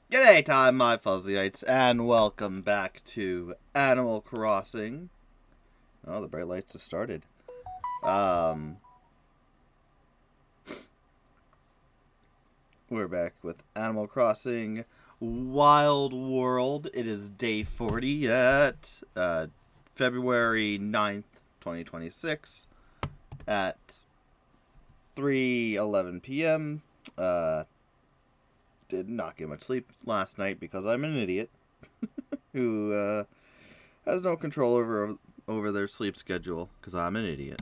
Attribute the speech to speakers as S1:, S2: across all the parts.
S1: G'day time, my fuzzyites, and welcome back to Animal Crossing. Oh, the bright lights have started. Um, we're back with Animal Crossing Wild World. It is day 40 at February 9th, 2026 at 3:11 p.m. Did not get much sleep last night because I'm an idiot who has no control over their sleep schedule because I'm an idiot.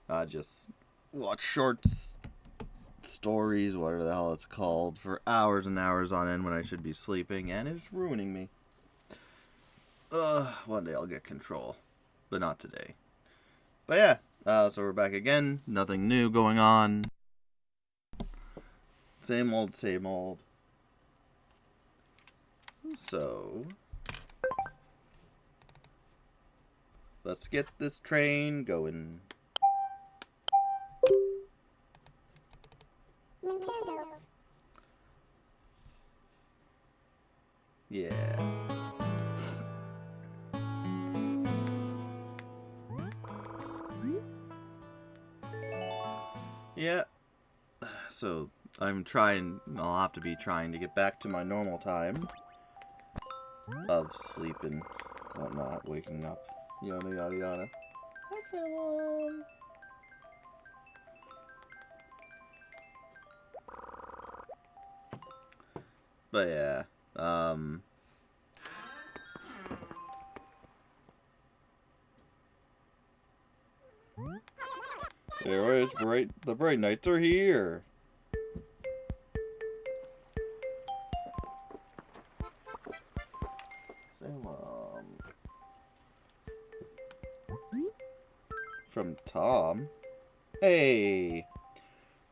S1: I just watch shorts, stories, whatever the hell it's called, for hours and hours on end when I should be sleeping, and it's ruining me. One day I'll get control, but not today. But yeah, so we're back again. Nothing new going on. Same old, same old. So let's get this train going.
S2: Nintendo.
S1: Yeah. Yeah. So I'll have to be trying to get back to my normal time of sleep and whatnot, waking up, yada yada yada. Hi, Salon. But yeah, there is bright. The bright nights are here. Salon. From Tom. Hey,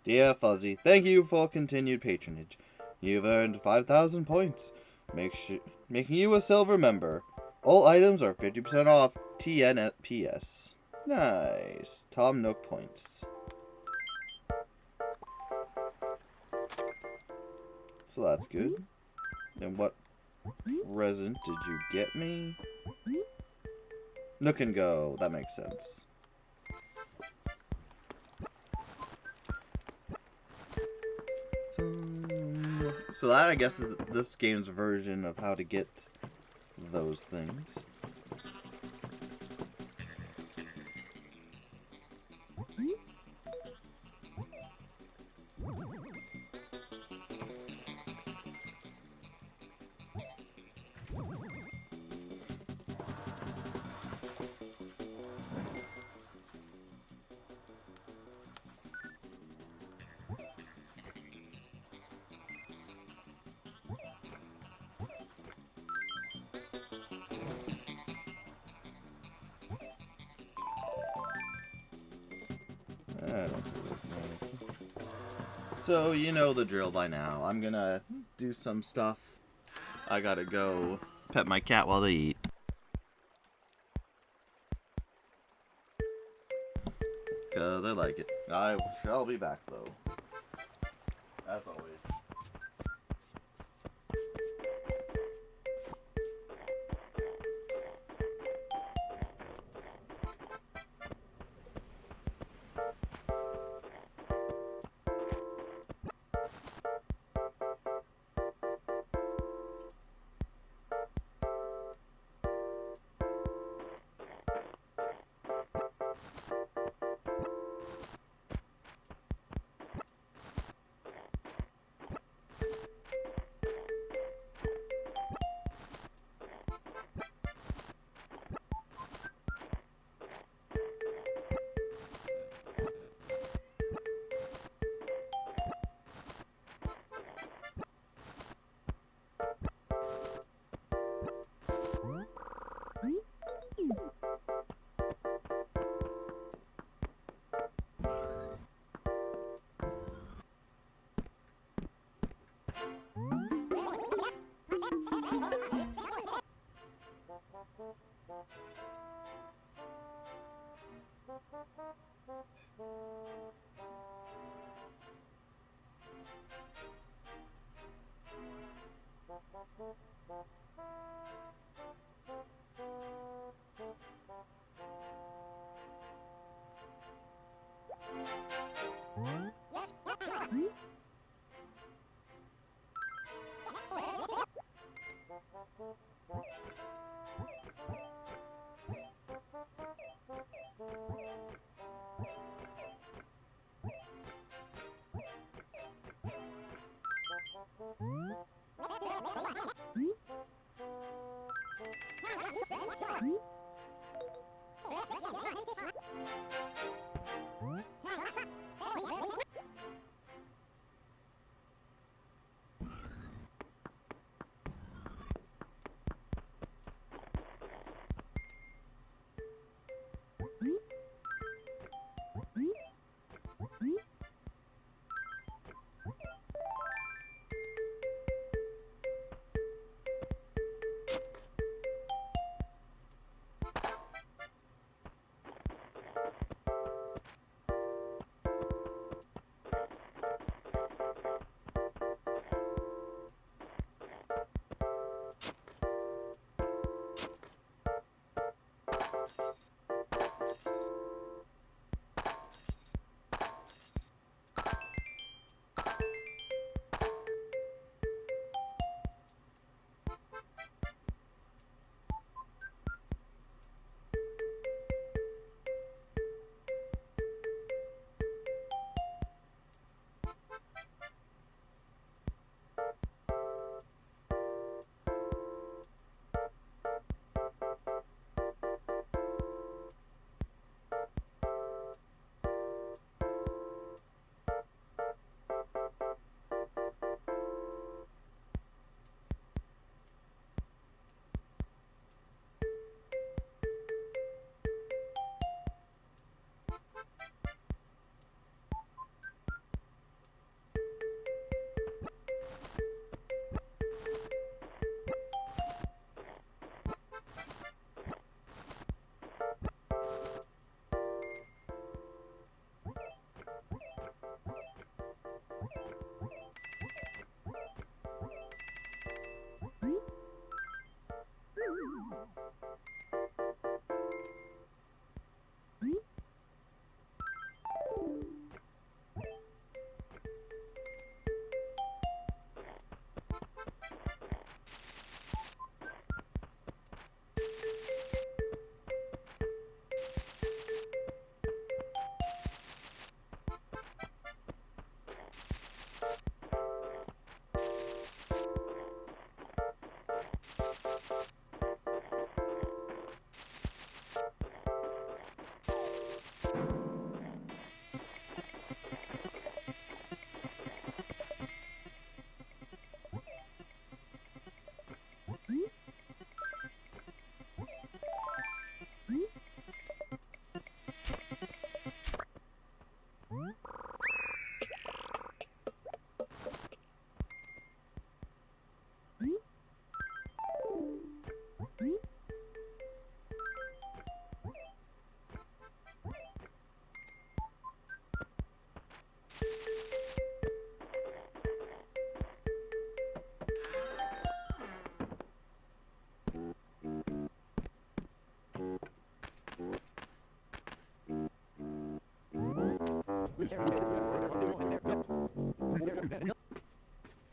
S1: dear Fuzzy, thank you for continued patronage. You've earned 5,000 points, making you a silver member. All items are 50% off TNPS. Nice. Tom Nook points. So that's good. And what present did you get me? Nook and Go. That makes sense. So that, I guess, is this game's version of how to get those things. I don't know. So, you know the drill by now. I'm gonna do some stuff. I gotta go pet my cat while they eat. Because I like it. I shall be back, though. As always.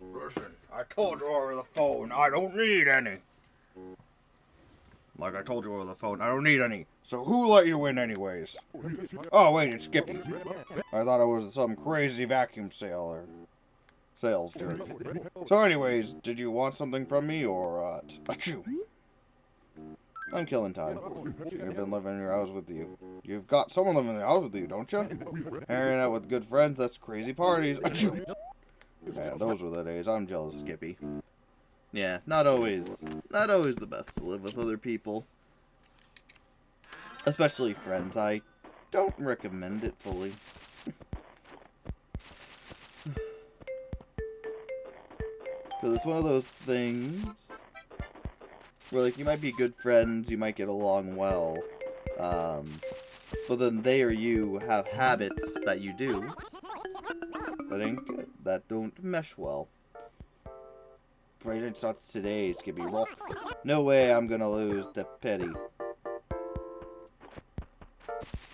S1: Listen, I told you over the phone, I don't need any. Like I told you over the phone, I don't need any. So who let you in anyways? Oh wait, it's Skippy. I thought it was some crazy vacuum sales jerk. So anyways, did you want something from me or achoo? I'm killing time. You've been living in your house with you. You've got someone living in the house with you, don't you? Hanging out with good friends, that's crazy parties. Achoo! Yeah, those were the days. I'm jealous, Skippy. Yeah, not always the best to live with other people. Especially friends. I don't recommend it fully. Because it's one of those things where, like, you might be good friends, you might get along well, but then they or you have habits that you do that don't mesh well. Braden starts today, Skippy. Roll. No way I'm gonna lose to Petty.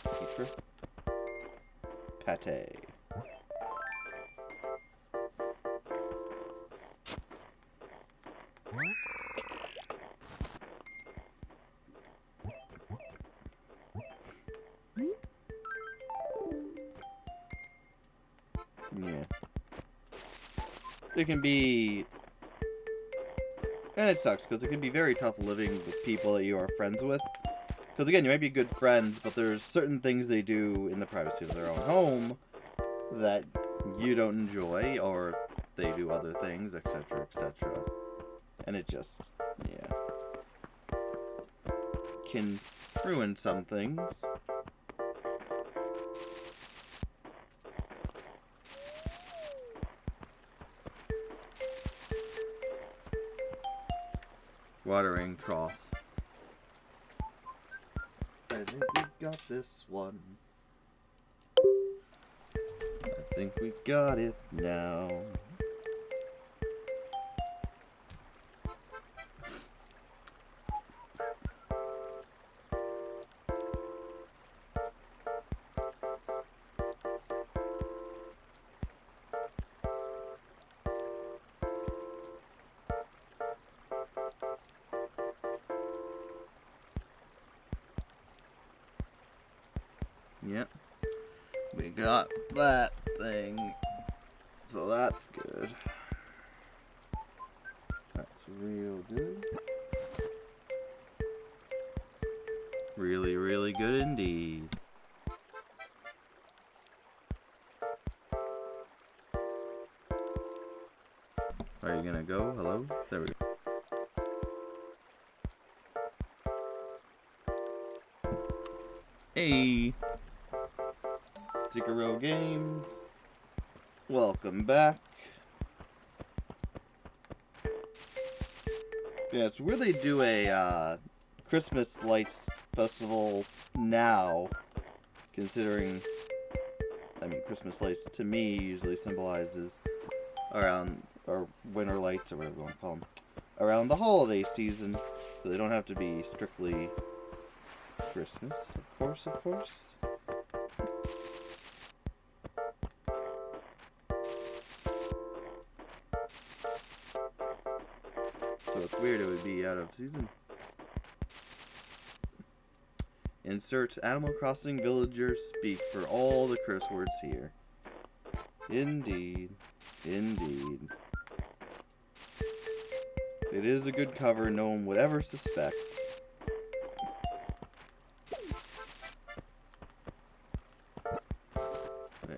S1: Petra? Pate. Yeah. It can be... And it sucks, because it can be very tough living with people that you are friends with. Because again, you might be good friends, but there's certain things they do in the privacy of their own home that you don't enjoy, or they do other things, etc., etc. And it just, yeah, can ruin some things. Watering trough. I think we got this one. I think we got it now. Yep. We got that thing. So that's good. That's real good. Really, really good indeed. Are you gonna go? Hello? There we go. Hey! Tikaro Games. Welcome back. Yeah, it's where they do a Christmas lights festival now, considering, I mean, Christmas lights to me usually symbolizes around, or winter lights, or whatever you want to call them, around the holiday season. So they don't have to be strictly Christmas, of course, of course. So it's weird it would be out of season. Insert Animal Crossing villager speak for all the curse words here. Indeed. Indeed. It is a good cover no one would ever suspect. Yeah.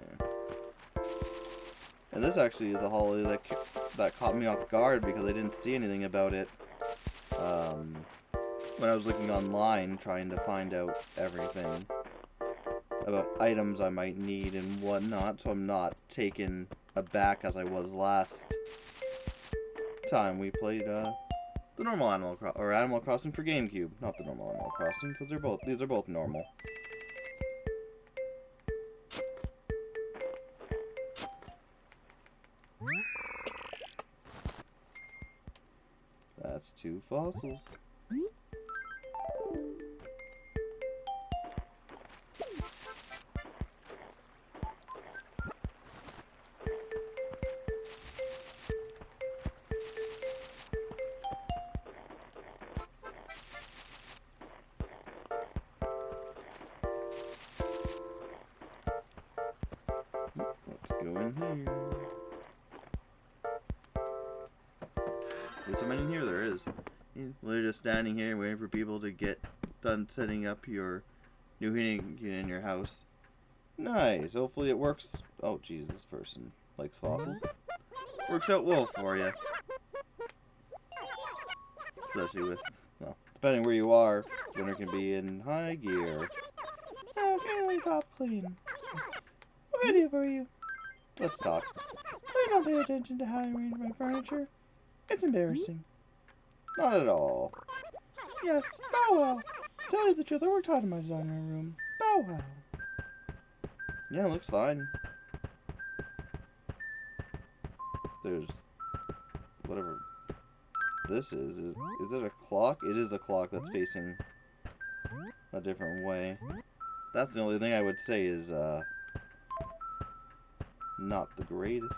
S1: And this actually is a holiday that caught me off guard because I didn't see anything about it when I was looking online trying to find out everything about items I might need and whatnot, so I'm not taken aback as I was last time we played the normal Animal Crossing for GameCube, not the normal Animal Crossing, because these are both normal. That's 2 fossils. Let's go in here. There's somebody in here? There is. We're just standing here waiting for people to get done setting up your new heating unit in your house. Nice. Hopefully it works. Oh, jeez, this person likes fossils. Works out well for you. Especially with, well, depending where you are, winter can be in high gear. How can we top clean? What can I do for you? Let's talk. I don't pay attention to how I arrange my furniture. It's embarrassing. Not at all. Yes, bow wow. To tell you the truth, I worked hard in my design room. Bow wow. Yeah, it looks fine. There's whatever this is. Is it a clock? It is a clock that's facing a different way. That's the only thing I would say is, not the greatest.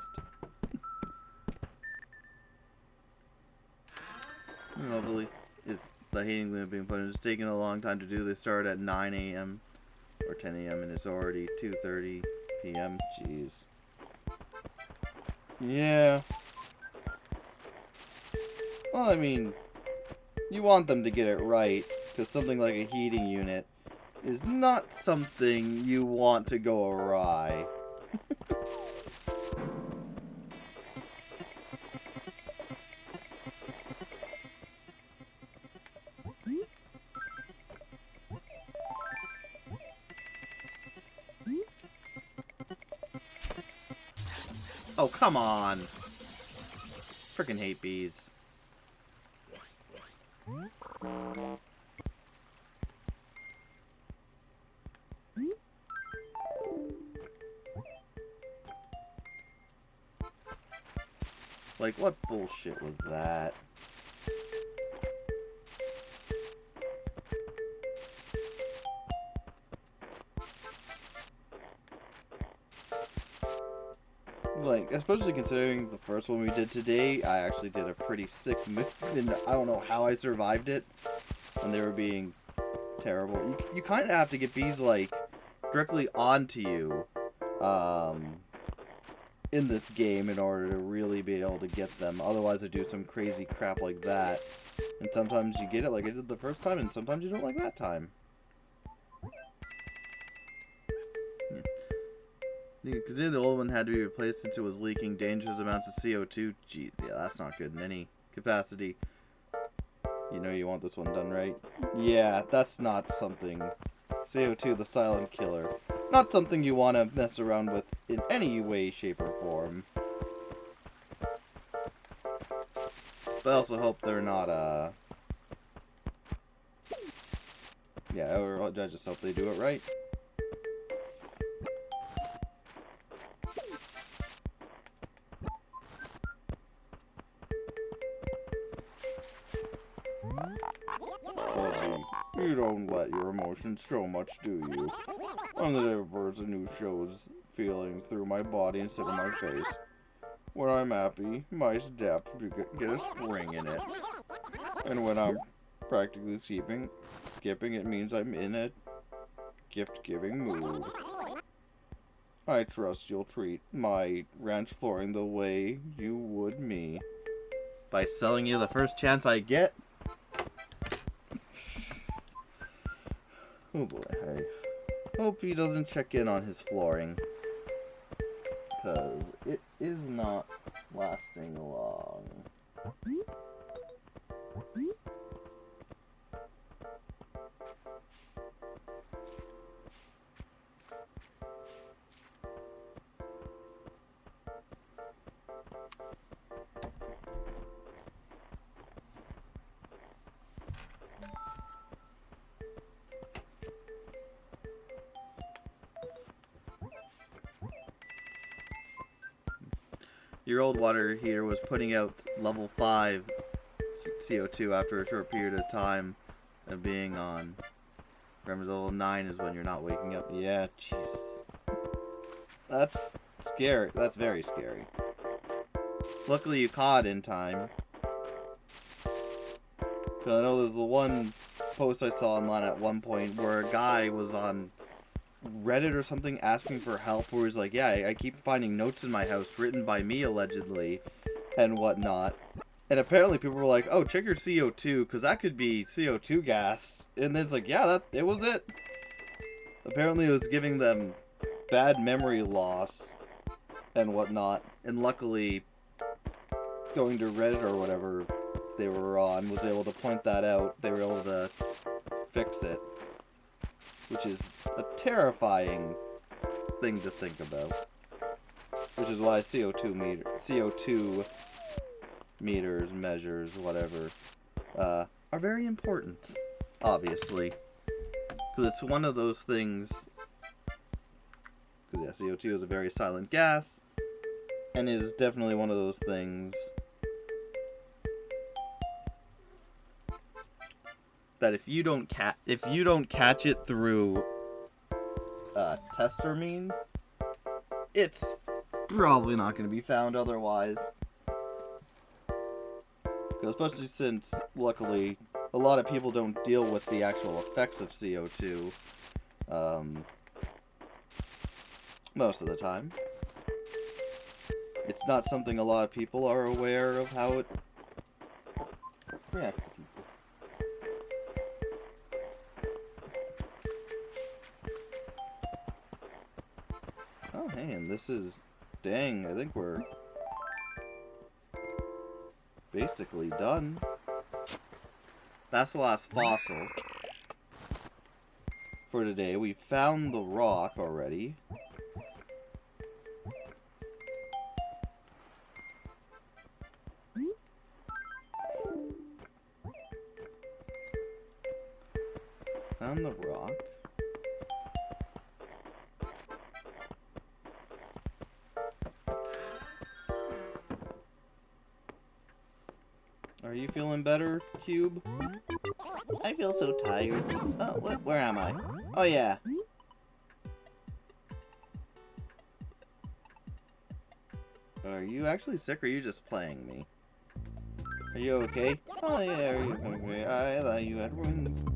S1: Hopefully, it's the heating limit being put in. It's taking a long time to do. They start at 9 a.m. or 10 a.m. and it's already 2:30 p.m. Jeez. Yeah. Well, I mean, you want them to get it right, because something like a heating unit is not something you want to go awry. Oh, come on. Frickin' hate bees. Like, what bullshit was that? Like, especially considering the first one we did today, I actually did a pretty sick move, and I don't know how I survived it when they were being terrible. You kind of have to get bees, like, directly onto you, in this game in order to really be able to get them. Otherwise, they do some crazy crap like that. And sometimes you get it like I did the first time, and sometimes you don't like that time. Consider the old one had to be replaced since it was leaking dangerous amounts of CO2. Geez, yeah, that's not good in any capacity. You know you want this one done right. Yeah, that's not something. CO2, the silent killer. Not something you want to mess around with in any way, shape, or form. But I also hope they're not, yeah, or I just hope they do it right. Fuzzy, you don't let your emotions show much, do you? I'm the type of person who shows feelings through my body instead of my face. When I'm happy, my step get a spring in it. And when I'm practically skipping, it means I'm in a gift-giving mood. I trust you'll treat my ranch flooring the way you would me. By selling you the first chance I get? Oh boy, I hope he doesn't check in on his flooring. Because it is not lasting long. Your old water heater was putting out level 5 CO2 after a short period of time of being on. Remember, level 9 is when you're not waking up. Yeah, Jesus. That's scary. That's very scary. Luckily, you caught in time. Because I know there's the one post I saw online at one point where a guy was on Reddit or something asking for help, where he's like, yeah, I keep finding notes in my house written by me, allegedly, and whatnot. And apparently people were like, oh, check your CO2, because that could be CO2 gas. And then it's like, yeah, it was it. Apparently it was giving them bad memory loss and whatnot. And luckily, going to Reddit or whatever they were on was able to point that out. They were able to fix it. Which is a terrifying thing to think about. Which is why CO2 meters, measures, whatever, are very important, obviously. Because it's one of those things, because yeah, CO2 is a very silent gas, and is definitely one of those things that if you don't catch it through tester means, it's probably not going to be found otherwise. Especially since, luckily, a lot of people don't deal with the actual effects of CO2 most of the time. It's not something a lot of people are aware of how it reacts to people. Oh, hey, and this is... Dang, I think we're basically done. That's the last fossil for today. We found the rock already. Found the rock. Are you feeling better, Cube? I feel so tired. Oh, where am I? Oh, yeah. Are you actually sick, or are you just playing me? Are you okay? Oh, yeah, are you okay? I thought you had wings.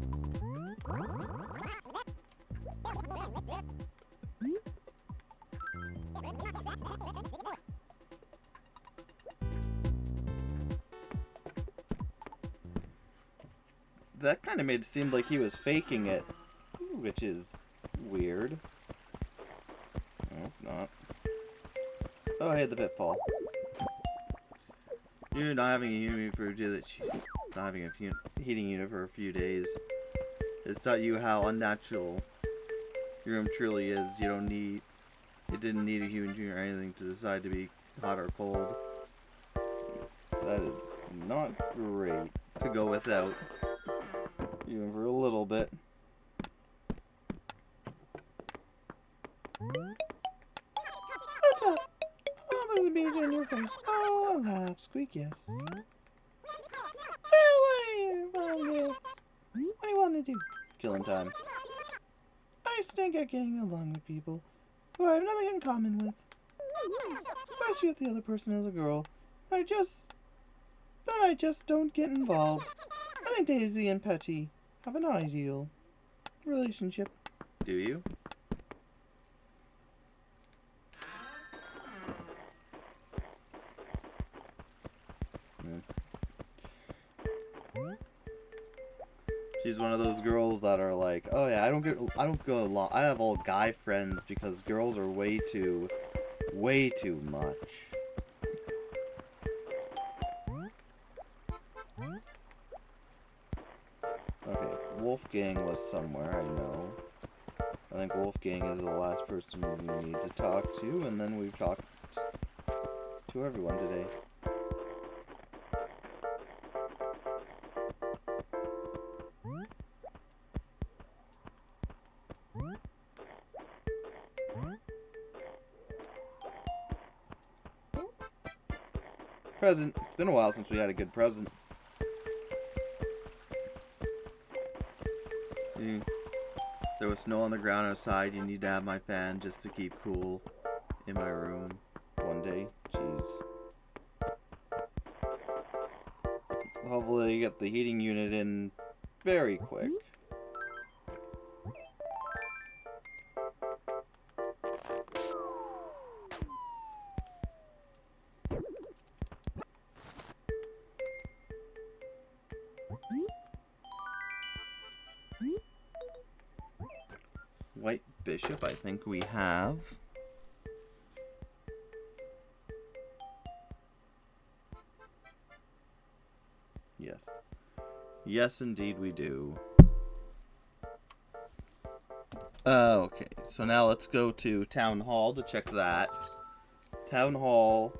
S1: That kind of made it seem like he was faking it, which is weird. No, not. Oh, I hit the pitfall. You're not having a heating unit for she's not having a heating unit for a few days. It's taught you how unnatural your room truly is. You don't need. It didn't need a heating unit or anything to decide to be hot or cold. That is not great to go without. Even for a little bit. What's up? Oh, there's a beach in your face. Oh, I'll laugh. Squeak, yes. Well, what do you want to do? Killing time. I stink at getting along with people who I have nothing in common with. Especially if the other person is a girl. I just don't get involved. I think Daisy and Petty have an ideal relationship. Do you? She's one of those girls that are like, oh yeah, I don't go along. I have all guy friends because girls are way too much. Okay, Wolfgang was somewhere, I know. I think Wolfgang is the last person we need to talk to, and then we've talked to everyone today. Present. It's been a while since we had a good present. There was snow on the ground outside. You need to have my fan just to keep cool in my room one day. Jeez. Hopefully get the heating unit in very quick. White bishop, I think we have. Yes. Yes, indeed we do. Okay, so now let's go to Town Hall to check that. Town Hall,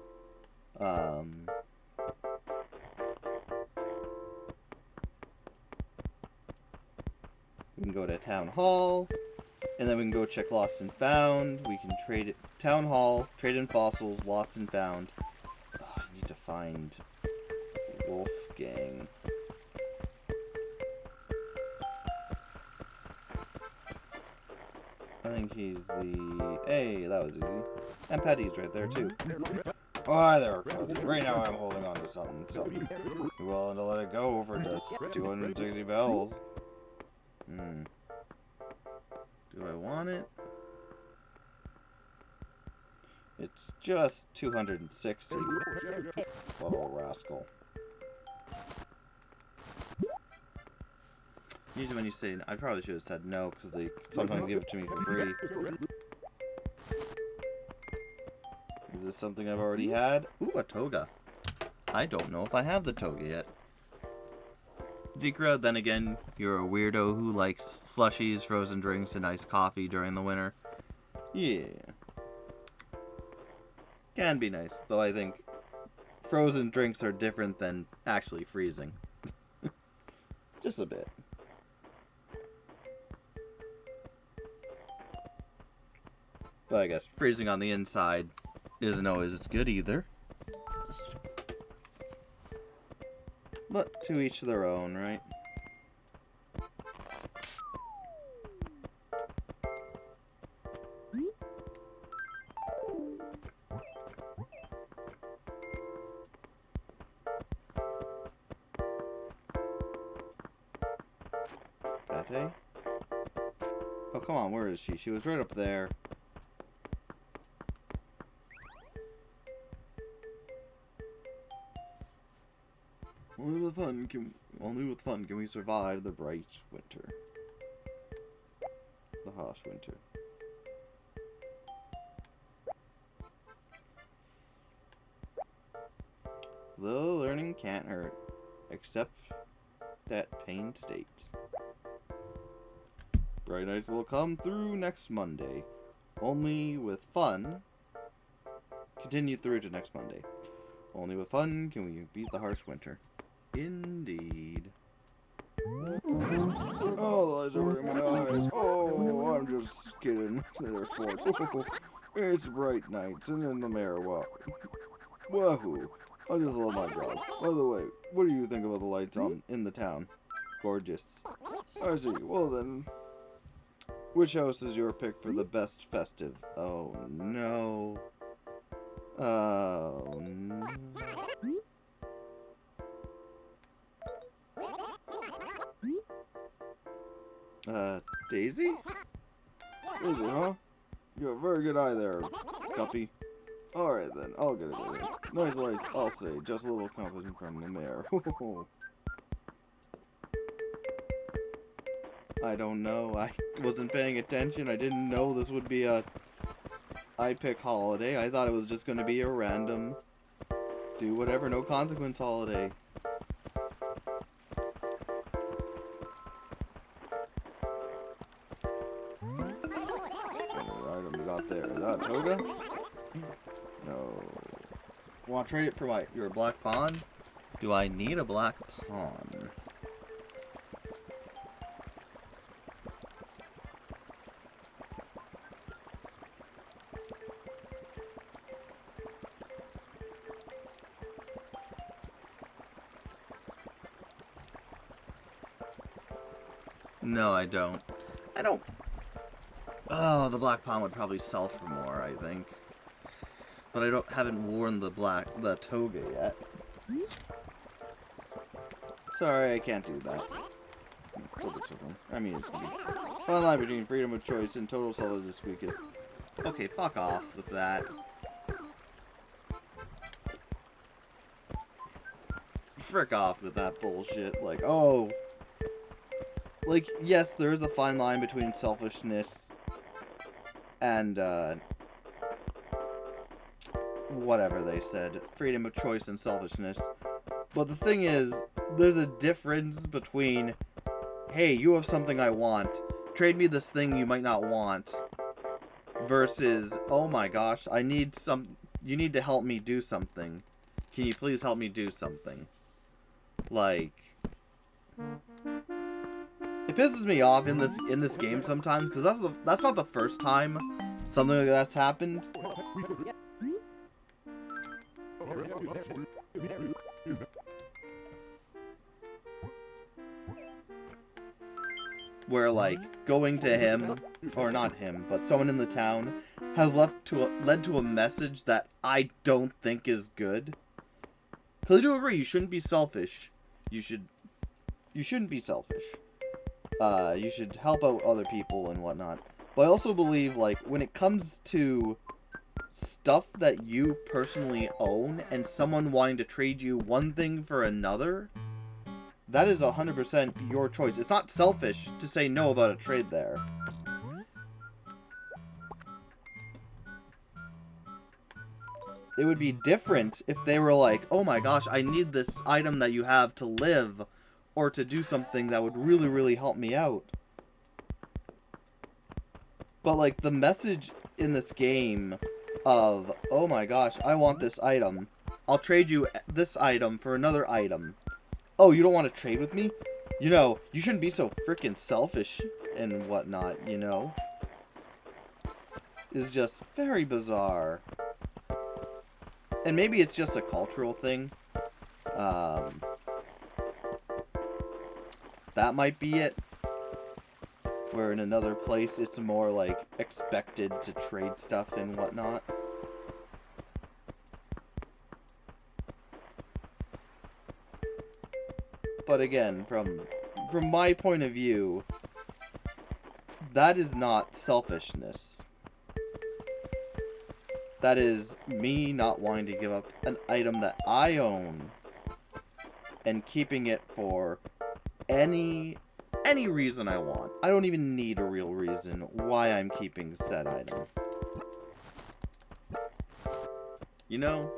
S1: we can go to Town Hall, and then we can go check Lost and Found. We can trade it. Town Hall, trade in fossils, Lost and Found. Oh, I need to find Wolfgang. I think he's the... Hey, that was easy. And Petty's right there, too. Oh, hi there, Fuzzy. Right now I'm holding on to something. You willing to let it go for just 260 bells? Do I want it? It's just 260. Little rascal. Usually when you say... I probably should have said no, because they sometimes give it to me for free. Is this something I've already had? Ooh, a toga. I don't know if I have the toga yet. Zekra, then again, you're a weirdo who likes slushies, frozen drinks, and iced coffee during the winter. Yeah. Can be nice, though I think frozen drinks are different than actually freezing. Just a bit. But I guess freezing on the inside isn't always as good either. But to each their own, right? Pate? Oh, come on, where is she? She was right up there. Only with fun can we survive the bright winter. The harsh winter. Little learning can't hurt, except that pain states. Bright nights will come through next Monday. Only with fun. Continue through to next Monday. Only with fun can we beat the harsh winter. Indeed. Oh, the lights are in my eyes. Oh, I'm just kidding. They're sports. It's bright nights, and in the mayor, wahoo. I just love my job. By the way, what do you think about the lights in the town? Gorgeous. I see. Well then, which house is your pick for the best festive? Oh no. Oh no. Daisy? Daisy, huh? You have a very good eye there, Guppy. Alright then, I'll get it later. Nice lights, I'll say. Just a little compliment from the mayor. I don't know. I wasn't paying attention. I didn't know this would be a I pick holiday. I thought it was just going to be a random do whatever, no consequence holiday. What item we got there? Is that a toga? No. Want to trade it for your black pawn? Do I need a black pawn? No, I don't. Oh, the black pawn would probably sell for more, I think. But I haven't worn the toga yet. Sorry, I can't do that. I mean, it's me. Fine line between freedom of choice and total solo this week is... Okay, fuck off with that. Frick off with that bullshit. Like, oh... Like, yes, there is a fine line between selfishness and, whatever they said. Freedom of choice and selfishness. But the thing is, there's a difference between, hey, you have something I want, trade me this thing you might not want, versus, oh my gosh, you need to help me do something. Can you please help me do something? Like... It pisses me off in this game sometimes, because that's not the first time something like that's happened. where, like, going to him, or not him, but someone in the town, has led to a message that I don't think is good. Because I do agree, you shouldn't be selfish. You shouldn't be selfish. You should help out other people and whatnot. But I also believe, like, when it comes to stuff that you personally own and someone wanting to trade you one thing for another, that is 100% your choice. It's not selfish to say no about a trade there. It would be different if they were like, oh my gosh, I need this item that you have to live or to do something that would really, really help me out. But, like, the message in this game of, oh my gosh, I want this item. I'll trade you this item for another item. Oh, you don't want to trade with me? You know, you shouldn't be so freaking selfish and whatnot, you know? It's just very bizarre. And maybe it's just a cultural thing. That might be it. Where in another place it's more like expected to trade stuff and whatnot. But again, from my point of view, that is not selfishness. That is me not wanting to give up an item that I own and keeping it for any reason I want. I don't even need a real reason why I'm keeping said item. You know?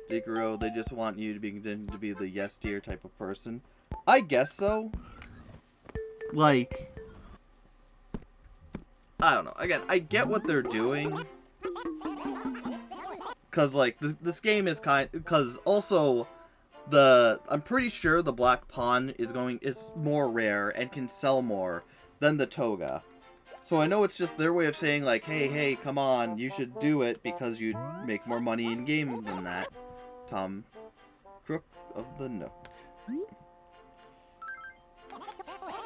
S1: Diguro, they just want you to be the yes dear type of person. I guess so. Like, I don't know. Again, I get what they're doing. Because, like, this game is because also, I'm pretty sure the Black Pawn is more rare and can sell more than the Toga. So I know it's just their way of saying, like, hey, come on, you should do it because you'd make more money in game than that. Tom Crook of the Nook.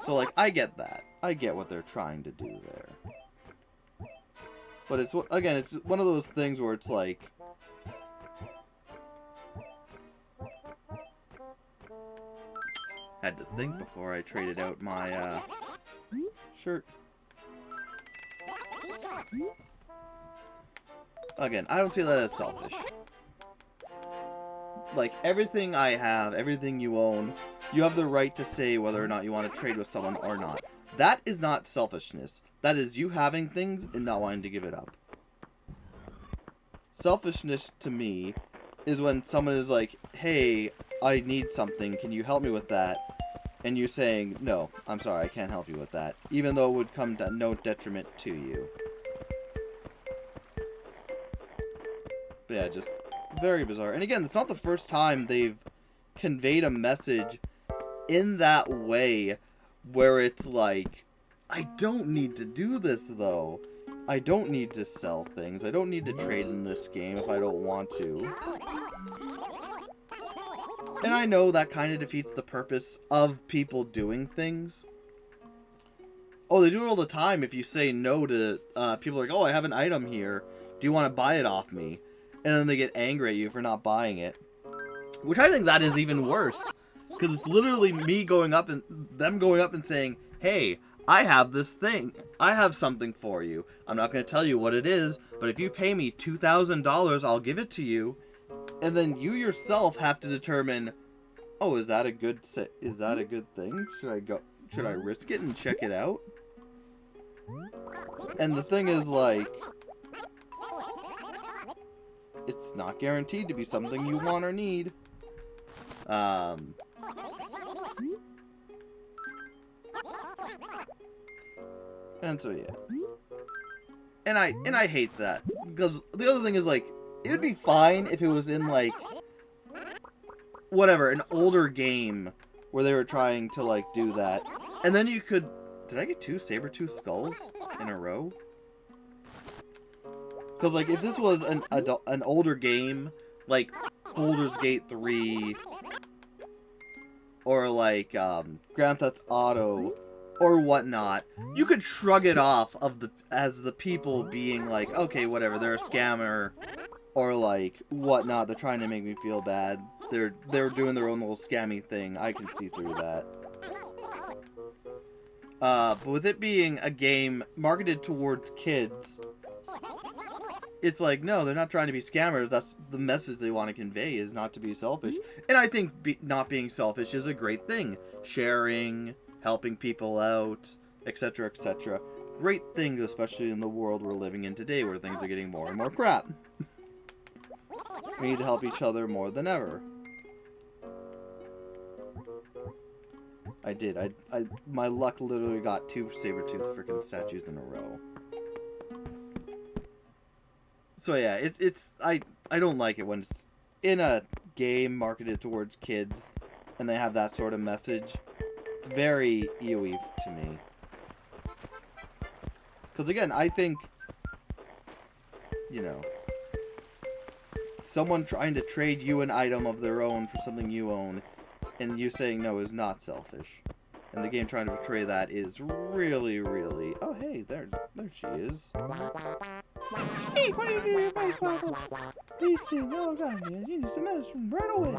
S1: So, like, I get that. I get what they're trying to do there. But it's one of those things where it's like, had to think before I traded out my shirt. Again, I don't see that as selfish. Like, everything I have, everything you own, you have the right to say whether or not you want to trade with someone or not. That is not selfishness. That is you having things and not wanting to give it up. Selfishness, to me, is when someone is like, hey, I need something, can you help me with that? And you saying, no, I'm sorry, I can't help you with that. Even though it would come to no detriment to you. But yeah, just very bizarre. And again, it's not the first time they've conveyed a message in that way where it's like, I don't need to do this though. I don't need to sell things. I don't need to trade in this game if I don't want to. And I know that kind of defeats the purpose of people doing things. Oh, they do it all the time. If you say no to people like, oh, I have an item here. Do you want to buy it off me? And then they get angry at you for not buying it. Which I think that is even worse. Because it's literally me going up and them going up and saying, hey, I have this thing. I have something for you. I'm not going to tell you what it is, but if you pay me $2,000, I'll give it to you. And then you yourself have to determine, oh, is that a good thing? Should I risk it and check it out? And the thing is, like, it's not guaranteed to be something you want or need. And so, yeah. And I hate that. Because the other thing is, like, it would be fine if it was in, like, whatever, an older game where they were trying to, like, do that. And then you could... Did I get 2 saber-tooth skulls in a row? Because, like, if this was an older game, like Baldur's Gate 3, or like Grand Theft Auto, or whatnot, you could shrug it off as the people being like, okay, whatever, they're a scammer, or like whatnot. They're trying to make me feel bad. They're doing their own little scammy thing. I can see through that. But with it being a game marketed towards kids, it's like, no, they're not trying to be scammers. That's the message they want to convey, is not to be selfish. And I think not being selfish is a great thing. Sharing, helping people out, etc., etc. Great things, especially in the world we're living in today, where things are getting more and more crap. We need to help each other more than ever. I did. My luck literally got 2 Sabertooth freaking statues in a row. So yeah, I don't like it when it's in a game marketed towards kids and they have that sort of message. It's very EOE to me. Because again, I think, you know, someone trying to trade you an item of their own for something you own, and you saying no is not selfish. And the game trying to portray that is really, really... Oh, hey, there she is. Hey, what are you doing, Vice Sparkle? Please see, no, God, man, you need some medicine right away.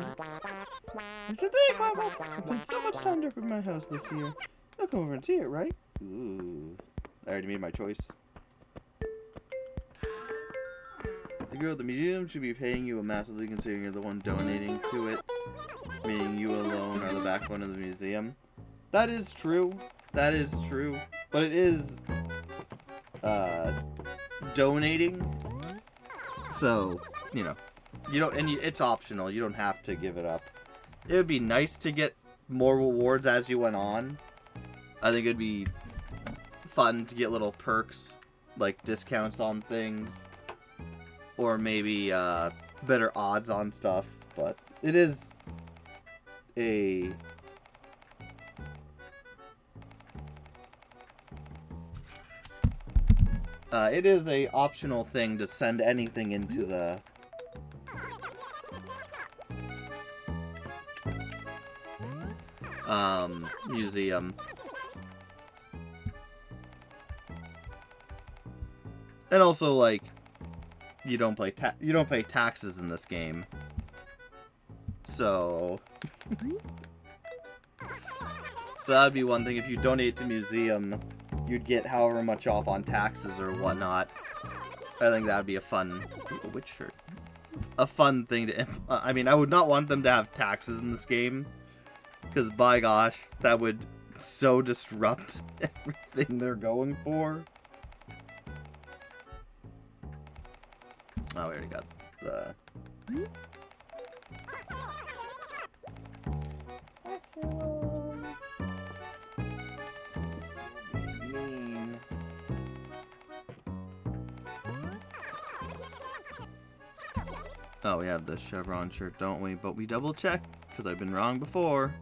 S1: It's a thing, Sparkle. I spent so much time decorating my house this year. You'll come over and see it, right? Ooh. I already made my choice. The girl at the museum should be paying you massively, considering you're the one donating to it. Meaning you alone are the backbone of the museum. That is true. That is true. But it is donating. So, you know, you don't, and it's optional. You don't have to give it up. It would be nice to get more rewards as you went on. I think it'd be fun to get little perks, like discounts on things, or maybe better odds on stuff. But it is a optional thing to send anything into the museum. And also, like, you don't pay taxes in this game. So that'd be one thing. If you donate to museum, you'd get however much off on taxes or whatnot. I think that'd be a fun... Ooh, which shirt? A fun thing to... I mean, I would not want them to have taxes in this game. Because, by gosh, that would so disrupt everything they're going for. Oh, we already got the... Mean. Oh, we have the chevron shirt, don't we? But we double check, because I've been wrong before.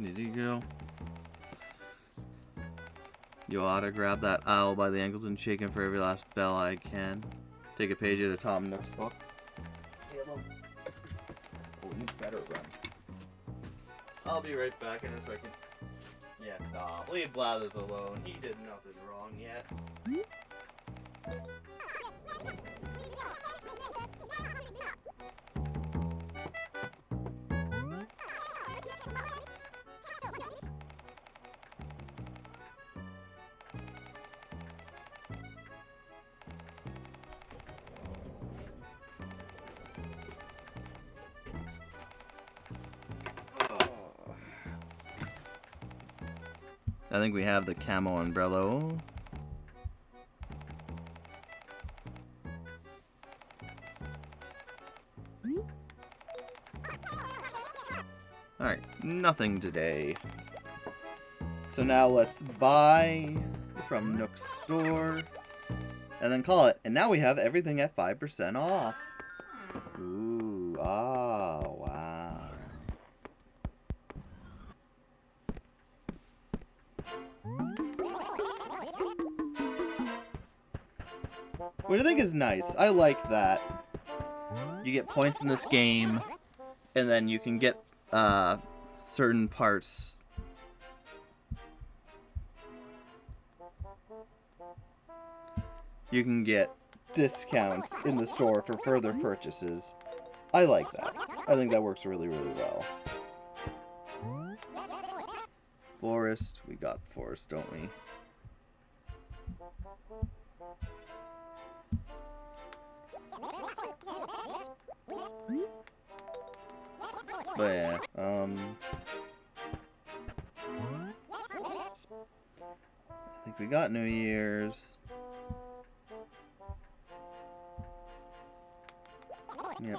S1: Did you go? You ought to grab that owl by the ankles and shake him for every last bell I can. Take a page at a Tom Nook's book. Oh, you better run. I'll be right back in a second. Yeah, nah, leave Blathers alone. He did nothing wrong yet. I think we have the camo umbrella. Alright, nothing today. So now let's buy from Nook's store and then call it. And now we have everything at 5% off. Ooh, oh, wow. Which I think is nice. I like that. You get points in this game, and then you can get certain parts. You can get discounts in the store for further purchases. I like that. I think that works really, really well. Forest. We got the forest, don't we? But yeah, I think we got New Year's. Yep.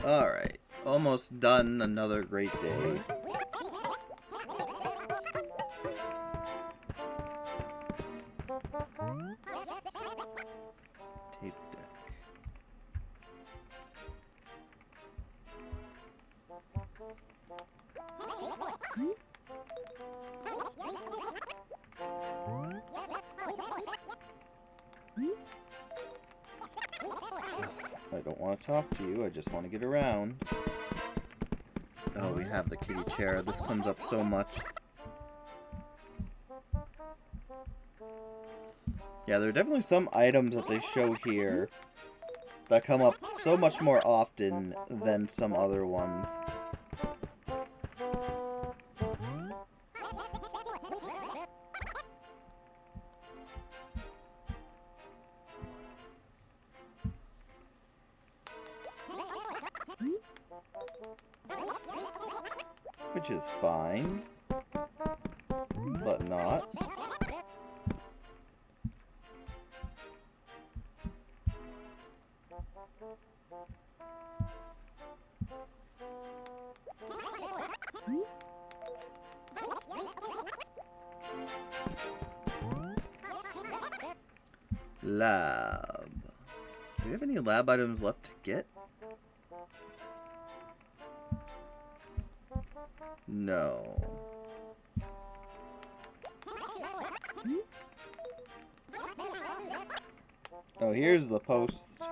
S1: Alright, almost done. Another great day. Tape deck. I don't want to talk to you, I just want to get around. Oh, we have the kitty chair. This comes up so much. Yeah, there are definitely some items that they show here that come up so much more often than some other ones. Which is fine, but not. Lab. Do we have any lab items left to get? No. Oh, here's the post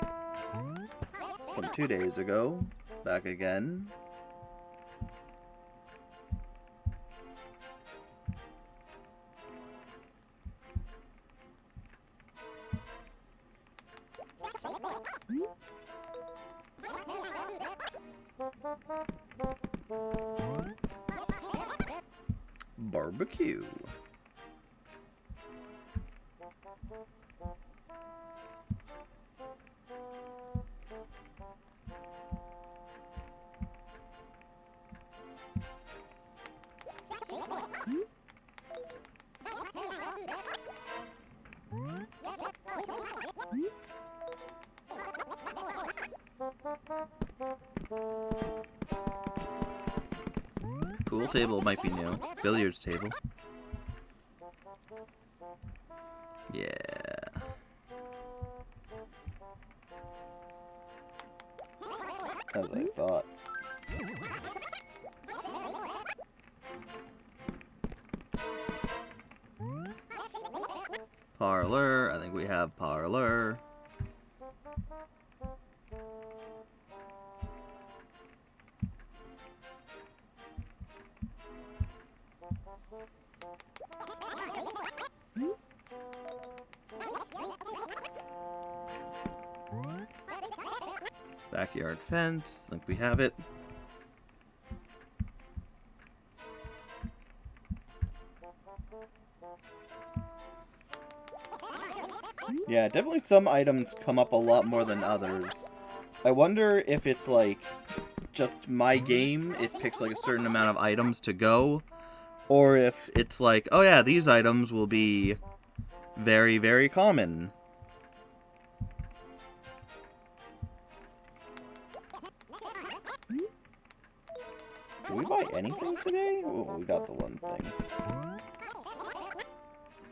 S1: from 2 days ago. Back again. Barbecue. Pool table might be new. Billiards table. Yeah. As I thought. Parlor. I think we have parlor. Backyard fence. I think we have it. Yeah, definitely some items come up a lot more than others. I wonder if it's like just my game, it picks like a certain amount of items to go, or if it's like, oh yeah, these items will be very, very common. Did we buy anything today? Oh, we got the one thing.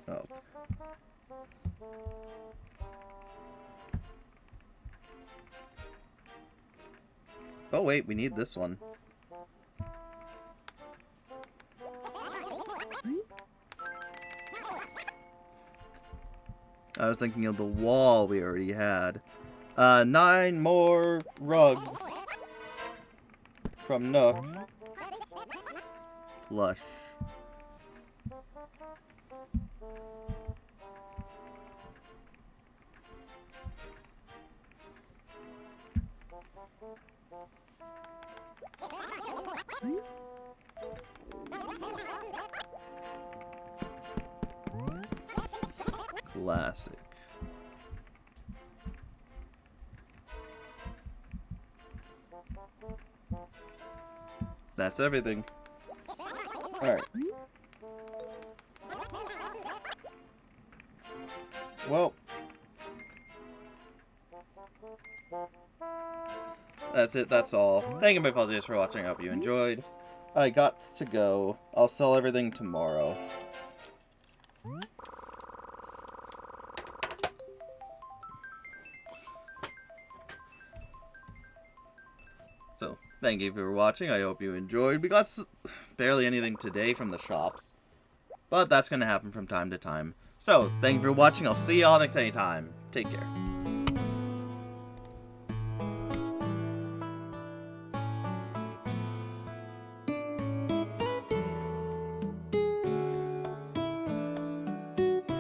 S1: Oh. Oh wait, we need this one. I was thinking of the wall we already had. 9 more rugs from Nook. Plush. Classic. That's everything. Alright. Well. That's it, that's all. Thank you, my Fuzzies, for watching. I hope you enjoyed. I got to go. I'll sell everything tomorrow. So, thank you for watching. I hope you enjoyed. We got barely anything today from the shops, but that's going to happen from time to time. So, thank you for watching. I'll see y'all next time. Take care.